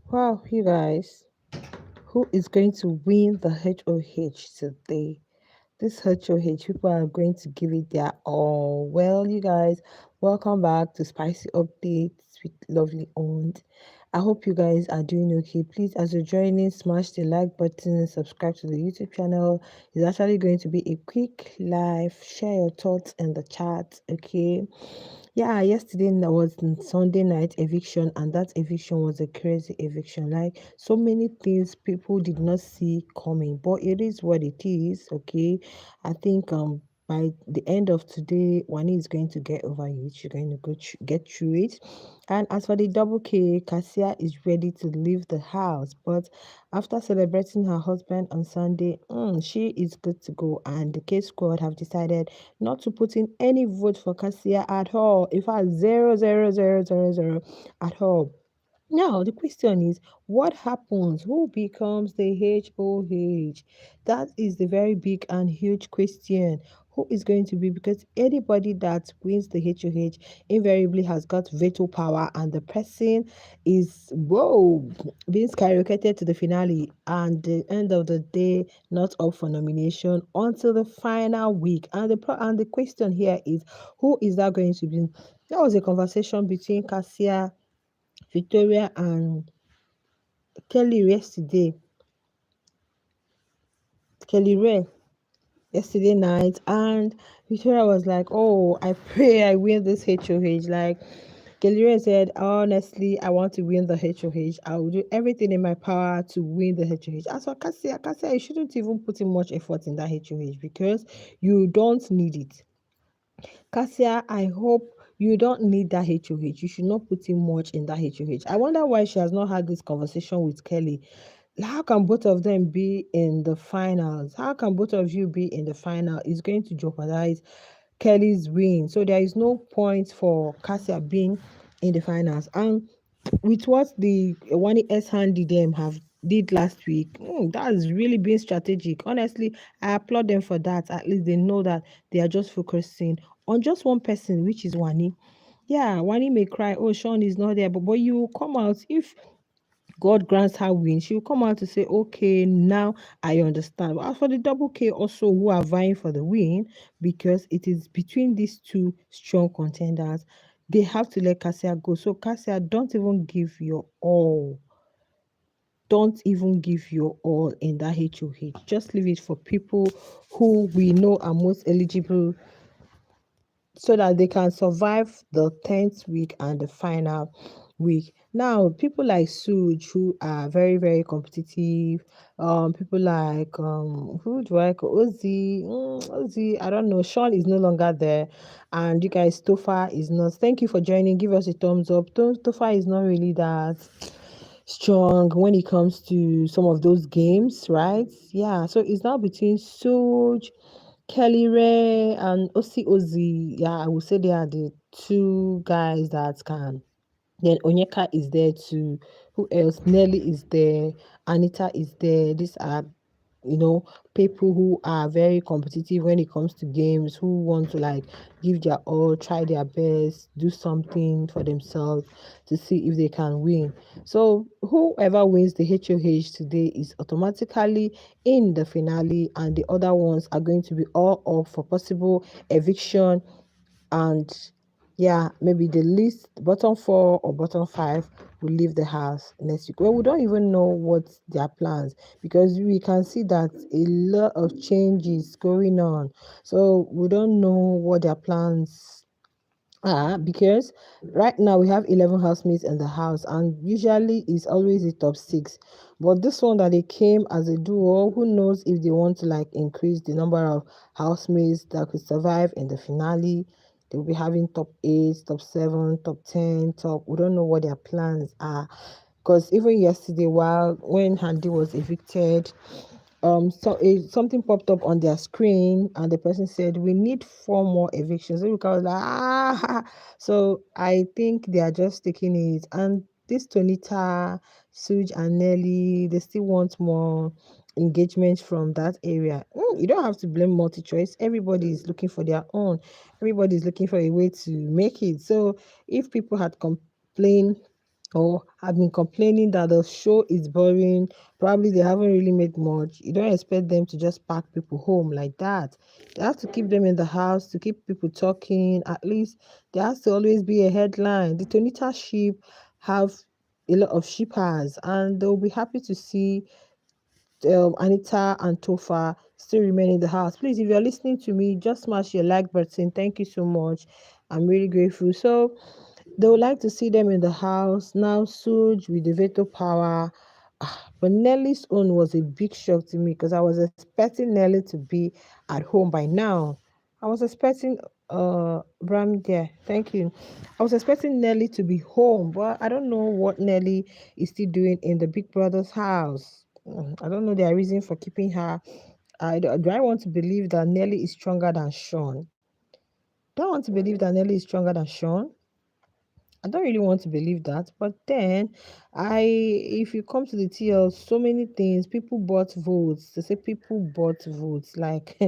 Wow, you guys, who is going to win the HOH today? This HOH, people are going to give it their all. Well, you guys, welcome back to Spicy Updates with Lovely Owned. I hope you guys are doing okay. Please, as you're joining, smash the like button, subscribe to the YouTube channel. It's actually going to be a quick live. Share your thoughts in the chat, okay? Yeah, yesterday was Sunday night eviction, and that eviction was a crazy eviction. Like so many things people did not see coming, but it is what it is. Okay, I think by the end of today, Wani is going to get over it. She's going to get through it. And as for the double K, Cassia is ready to leave the house, but after celebrating her husband on Sunday, she is good to go. And the K squad have decided not to put in any vote for Cassia at all. In fact, zero, zero, zero, zero, zero at all. Now, the question is, what happens? Who becomes the HOH? That is the very big and huge question. Who is going to be? Because anybody that wins the HOH invariably has got veto power, and the person is, whoa, being skyrocketed to the finale, and the end of the day, not up for nomination until the final week. And the question here is, who is that going to be? There was a conversation between Cassia, Victoria, and Kelly yesterday. Kelly Ray yesterday night, and Victoria was like, "Oh, I pray I win this HOH." Like Kelly Ray said, "Honestly, I want to win the HOH. I will do everything in my power to win the HOH." As for Cassia, you shouldn't even put in much effort in that HOH because you don't need it. Cassia, I hope you don't need that HOH. You should not put in much in that HOH. I wonder why she has not had this conversation with Kelly. How can both of them be in the finals? How can both of you be in the final? It's going to jeopardize Kelly's win. So there is no point for Cassia being in the finals. And with what the one S handy them have did last week, that has really been strategic. Honestly, I applaud them for that. At least they know that they are just focusing on just one person, which is Wani. Yeah, Wani may cry, oh, Sean is not there, but you come out if God grants her win, she will come out to say, okay, now I understand. But as for the double K also who are vying for the win, because it is between these two strong contenders, they have to let Cassia go. So Cassia, don't even give your all. Don't even give your all in that HOH. Just leave it for people who we know are most eligible so that they can survive the 10th week and the final week. Now, people like Suj who are very, very competitive, people like who do I call Ozzy? Ozzy, I don't know. Sean is no longer there, and you guys, Tofa is not. Thank you for joining. Give us a thumbs up. Tofa is not really that strong when it comes to some of those games, right? Yeah, so it's now between Suj, Kelly Ray, and Osi Ozzy. Yeah, I would say they are the two guys that can. Then Onyeka is there too. Who else? Nelly is there. Anita is there. These are, you know, people who are very competitive when it comes to games, who want to like give their all, try their best, do something for themselves to see if they can win. So whoever wins the HOH today is automatically in the finale, and the other ones are going to be all up for possible eviction. And yeah, maybe the least bottom four or bottom five will leave the house next week. Well, we don't even know what their plans, because we can see that a lot of changes going on. So we don't know what their plans are, because right now we have 11 housemates in the house, and usually it's always the top six. But this one that they came as a duo, who knows if they want to like increase the number of housemates that could survive in the finale. They'll be having top eight, top seven, top 10, top. We don't know what their plans are. Because even yesterday, while when Handy was evicted, something popped up on their screen, and the person said we need four more evictions. So I was like, so I think they are just taking it. And this Tonita, Suj, and Nelly, they still want more engagement from that area. You don't have to blame multi-choice. Everybody is looking for their own. Everybody is looking for a way to make it. So if people had complained or have been complaining that the show is boring. Probably they haven't really made much. You don't expect them to just pack people home like that. They have to keep them in the house to keep people talking. At least there has to always be a headline. The Tonita sheep have a lot of shippers, and they'll be happy to see Anita and Tofa still remain in the house. Please, if you're listening to me, just smash your like button. Thank you so much. I'm really grateful. So they would like to see them in the house. Now, Suj with the veto power. But Nelly's own was a big shock to me because I was expecting Nelly to be at home by now. I was expecting Bram, yeah, thank you. I was expecting Nelly to be home, but I don't know what Nelly is still doing in the big brother's house. I don't know their reason for keeping her. Do I want to believe that Nelly is stronger than Sean? Do I want to believe that Nelly is stronger than Sean? I don't really want to believe that, but then if you come to the TL, so many things, people bought votes. They say people bought votes, like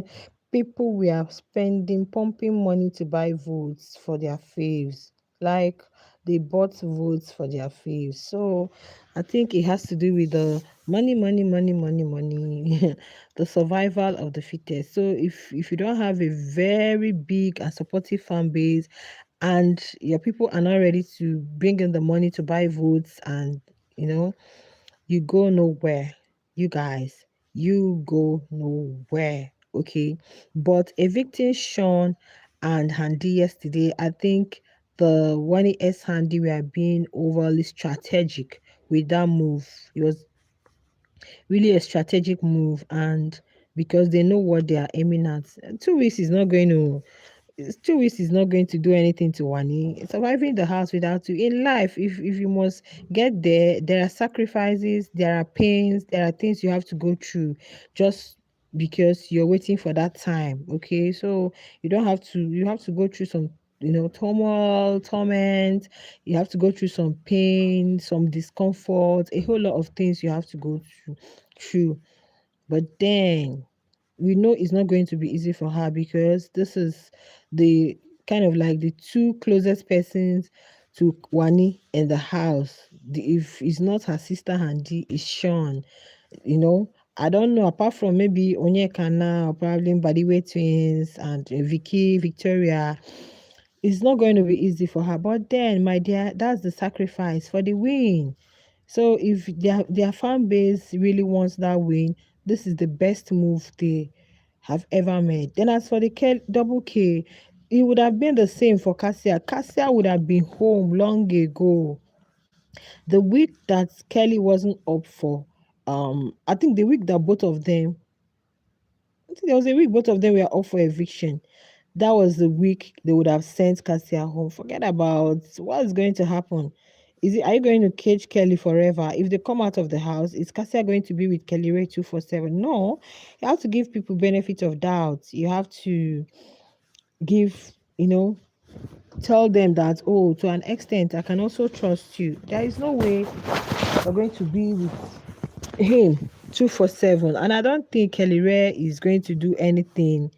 people were spending, pumping money to buy votes for their faves. Like they bought votes for their faves. So I think it has to do with the money, money, money, money, money, the survival of the fittest. So if you don't have a very big and supportive fan base, and your people are not ready to bring in the money to buy votes, and you go nowhere. You guys, you go nowhere. Okay. But evicting Sean and Handy yesterday, I think the 1S Handy were being overly strategic with that move. It was really a strategic move, and because they know what they are aiming at. 2 weeks is not going to 2 weeks is not going to do anything to Wani. Surviving the house without you in life, if you must get there, there are sacrifices, there are pains, there are things you have to go through just because you're waiting for that time. Okay, so you have to go through some turmoil, torment. You have to go through some pain, some discomfort, a whole lot of things you have to go through. But then we know it's not going to be easy for her because this is the kind of like the two closest persons to Wani in the house. If it's not her sister Handy, it's Sean. I don't know, apart from maybe Onyekana or probably Badiwe twins and Vicky, Victoria, it's not going to be easy for her. But then, my dear, that's the sacrifice for the win. So if their fan base really wants that win, this is the best move they have ever made. Then as for the double K, it would have been the same for Cassia. Cassia would have been home long ago. The week that Kelly wasn't up for, I think the week that both of them, I think there was a week both of them were up for eviction. That was the week they would have sent Cassia home. Forget about what's going to happen. Are you going to cage Kelly forever? If they come out of the house, is Cassia going to be with Kelly Ray 247? No. You have to give people benefit of doubt. You have to give, tell them that, oh, to an extent, I can also trust you. There is no way you're going to be with him 247. And I don't think Kelly Ray is going to do anything.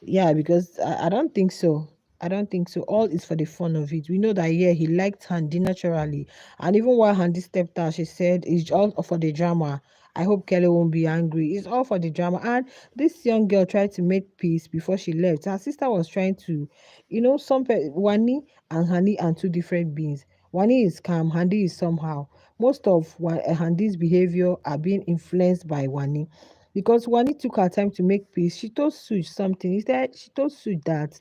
Yeah, because I don't think so. I don't think so. All is for the fun of it. We know that, yeah, he liked Handy naturally. And even while Handy stepped out, she said it's all for the drama. I hope Kelly won't be angry. It's all for the drama. And this young girl tried to make peace before she left. Her sister was trying to, Wani and Handy are two different beings. Wani is calm, Handy is somehow. Most of Handy's behavior are being influenced by Wani. Because Wani took her time to make peace. She told Suj something. Instead, she told Suj that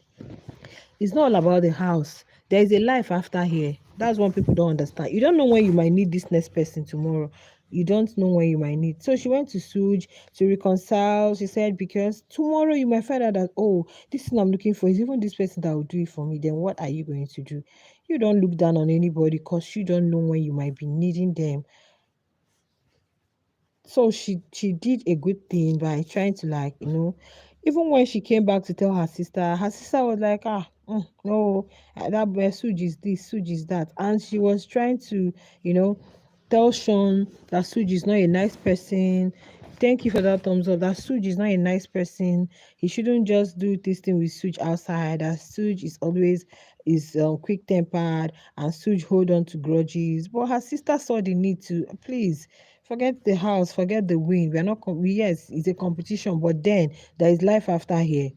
it's not all about the house. There is a life after here. That's what people don't understand. You don't know when you might need this next person tomorrow. You don't know when you might need. So she went to Suj to reconcile. She said, because tomorrow you might find out that, oh, this thing I'm looking for is even this person that will do it for me. Then what are you going to do? You don't look down on anybody because you don't know when you might be needing them. So she did a good thing by trying to, like, even when she came back to tell her sister was like, no, that boy Suji is this, Suji is that. And she was trying to, tell Sean that Suji is not a nice person. Thank you for that thumbs up. That Suj is not a nice person. He shouldn't just do this thing with Suj outside. That Suj is always quick tempered, and Suj hold on to grudges. But her sister saw the need to please forget the house, forget the win. We are not. Yes, it's a competition, but then there is life after here,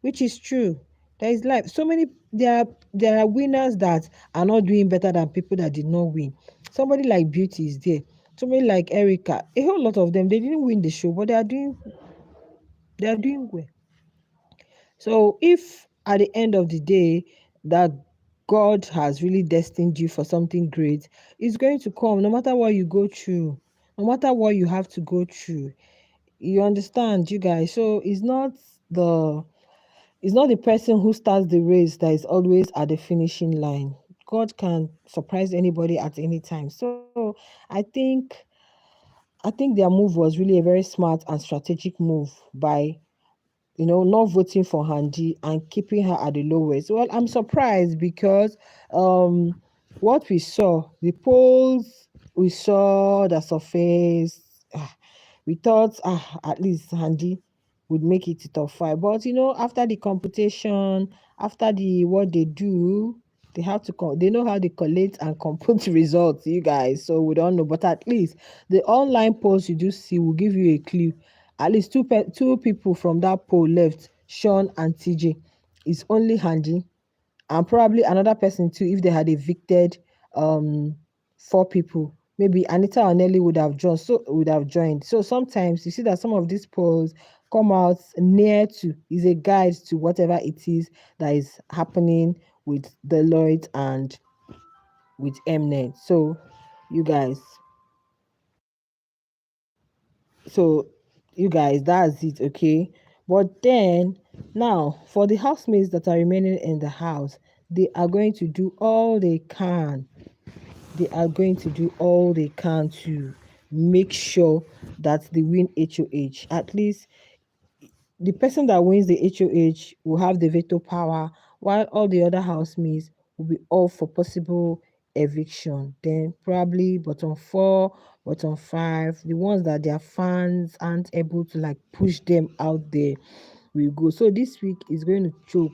which is true. There is life. So many there are winners that are not doing better than people that did not win. Somebody like Beauty is there. Somebody like Erica, a whole lot of them, they didn't win the show, but they are doing well. So if at the end of the day that God has really destined you for something great, it's going to come no matter what you go through, no matter what you have to go through. You understand, you guys? So the it's not the person who starts the race that is always at the finishing line. God can surprise anybody at any time. So I think their move was really a very smart and strategic move by not voting for Handy and keeping her at the lowest. Well, I'm surprised because um what we saw, the polls we saw that surfaced, we thought at least Handy would make it to top five. But after the computation, after the what they do, they have to they know how they collect and compute results, you guys. So we don't know, but at least the online polls you do see will give you a clue. At least two people from that poll left, Sean and TJ. It's only Handy and probably another person too if they had evicted um four people. Maybe Anita or Nelly would have joined. So sometimes you see that some of these polls come out near to is a guide to whatever it is that is happening with Deloitte and with Mnet. So you guys, so you guys, that's it, okay? But then now for the housemates that are remaining in the house, they are going to do all they can. They are going to do all they can to make sure that they win HOH. At least the person that wins the HOH will have the veto power, while all the other housemates will be all for possible eviction. Then probably bottom four, bottom five, the ones that their fans aren't able to like push them out there will go. So this week is going to choke.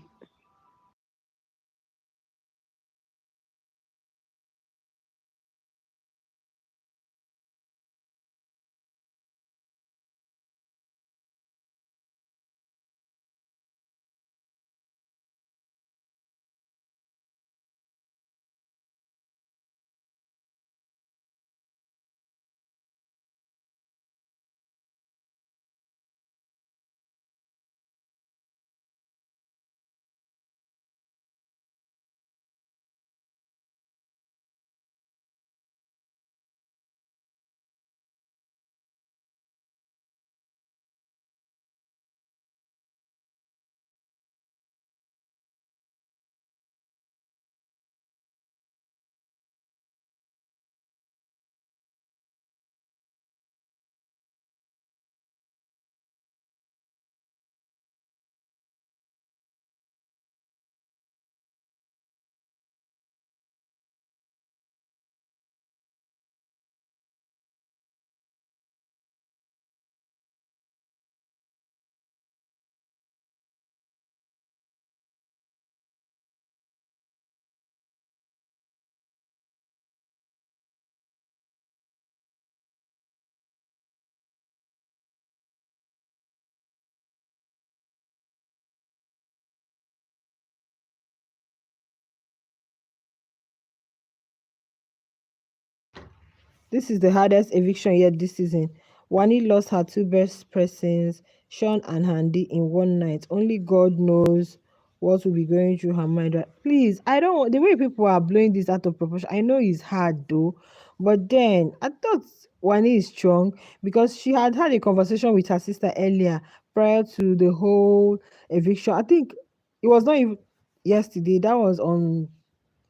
This is the hardest eviction yet this season. Wani lost her two best persons, Sean and Handy, in one night. Only God knows what will be going through her mind. Please, I don't want the way people are blowing this out of proportion. I know it's hard though, but then I thought Wani is strong because she had a conversation with her sister earlier prior to the whole eviction. I think it was not even yesterday, that was on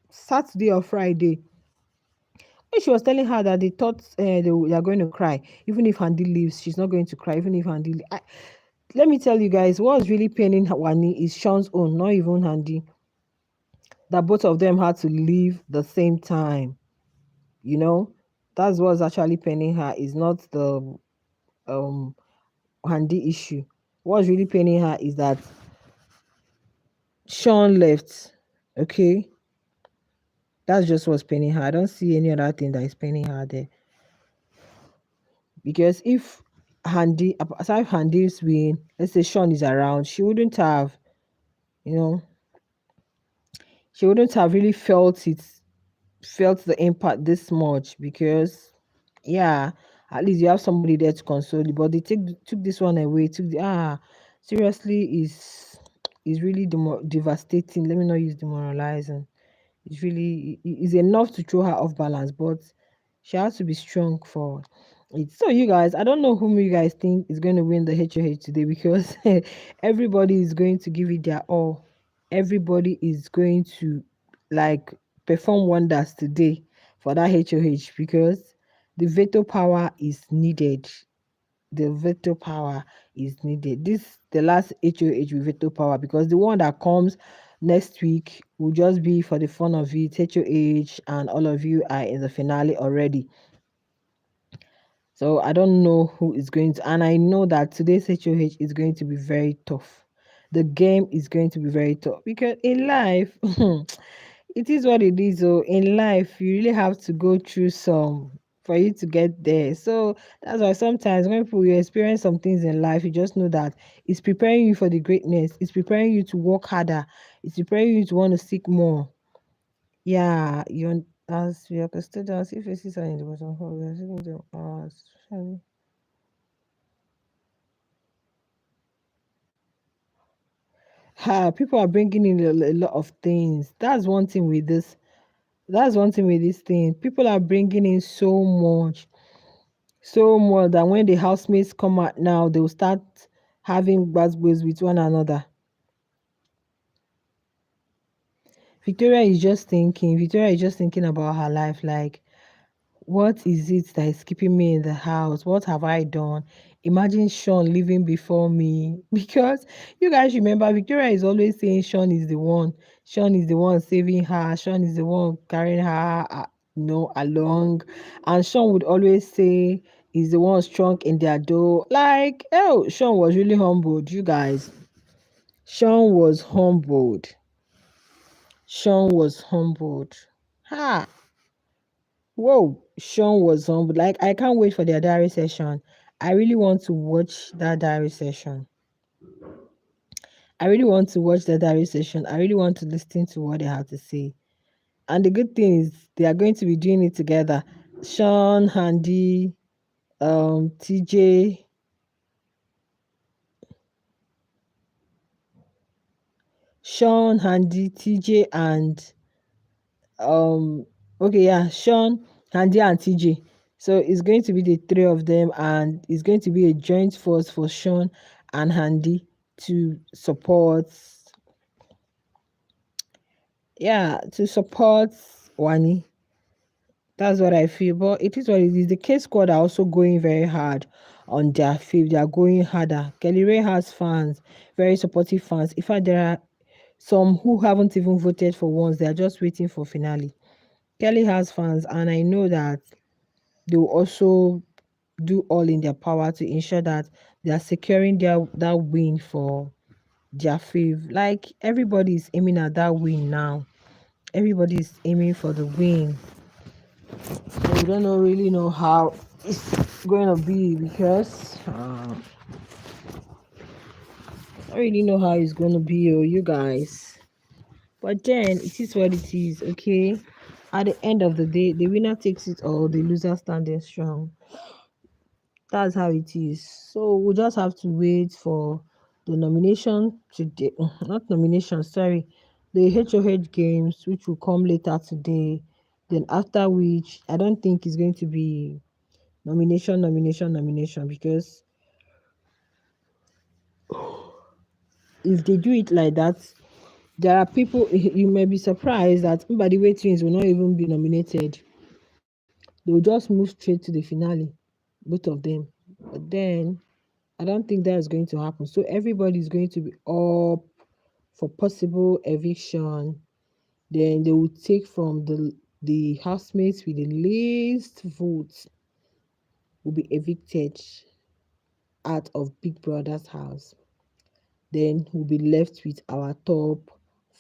Saturday or Friday. When she was telling her that they thought they are going to cry, even if Handy leaves, she's not going to cry. Even if let me tell you guys, what's really paining Wani is Sean's own, not even Handy. That both of them had to leave the same time. You know, that's what's actually paining her. Is not the um Handy issue. What's really paining her is that Sean left. Okay, that's just what's paining her. I don't see any other thing that is paining her there. Because if aside Handy's win, let's say Sean is around, you know, she wouldn't have really felt the impact this much because yeah, at least you have somebody there to console you. But they took this one away, seriously is really devastating. Let me not use demoralizing. It's really is enough to throw her off balance, but she has to be strong for it. So you guys, I don't know whom you guys think is going to win the HOH today because everybody is going to give it their all. Everybody is going to like perform wonders today for that HOH because the veto power is needed. The veto power is needed. This the last HOH with veto power because the one that comes next week will just be for the fun of it. HOH and all of you are in the finale already. So I don't know who is going to, and I know that today's HOH is going to be very tough. The game is going to be very tough because in life, it is what it is. So in life, you really have to go through some for you to get there. So that's why sometimes when people you experience some things in life, you just know that it's preparing you for the greatness. It's preparing you to work harder. It's preparing you to want to seek more. Yeah, as we are custodians, if you see something in the bottom hole, we are seeking them especially. People are bringing in a lot of things. That's one thing with this thing. People are bringing in so much that when the housemates come out now, they will start having bad boys with one another. Victoria is just thinking about her life, like, what is it that is keeping me in the house? What have I done? Imagine Sean living before me. Because you guys remember, Victoria is always saying Sean is the one. Sean is the one saving her. Sean is the one carrying her, along. And Sean would always say he's the one strong in their door. Like, oh, Sean was really humbled, you guys. Sean was humbled. Sean was humbled. Ha! Whoa, Sean was on. Like, I can't wait for their diary session. I really want to watch that diary session. I really want to watch the diary session. I really want to listen to what they have to say. And the good thing is they are going to be doing it together. Sean, Handy, TJ, Sean, Handy, TJ, and okay, yeah, Sean, Handy, and TJ. So it's going to be the three of them, and it's going to be a joint force for Sean and Handy to support, to support Wani. That's what I feel. But it is what it is. The K squad are also going very hard on their field. They are going harder. Kelly Ray has fans, very supportive fans. In fact, there are some who haven't even voted for once. They are just waiting for finale. Kelly has fans, and I know that they will also do all in their power to ensure that they are securing that win for their fave. Like everybody is aiming at that win now. Everybody is aiming for the win. So we don't really know how it's going to be because I don't really know how it's going to be, you guys. But then it is what it is, okay? At the end of the day, the winner takes it all, the loser standing strong. That's how it is. So we'll just have to wait for the nomination today. Not nomination, sorry. The HOH games, which will come later today. Then after which, I don't think it's going to be nomination, because if they do it like that, there are people, you may be surprised that Mbadiwe twins will not even be nominated. They will just move straight to the finale, both of them. But then I don't think that is going to happen. So everybody is going to be up for possible eviction. Then they will take from the housemates with the least votes will be evicted. out of Big Brother's house. Then we'll be left with our top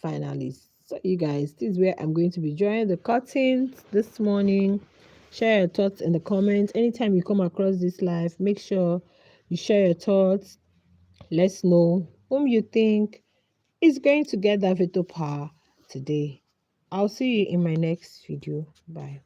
finalists. So you guys, this is where I'm going to be drawing the curtains this morning. Share your thoughts in the comments. Anytime you come across this live, make sure you share your thoughts. Let's know whom you think is going to get that veto power today. I'll see you in my next video. Bye.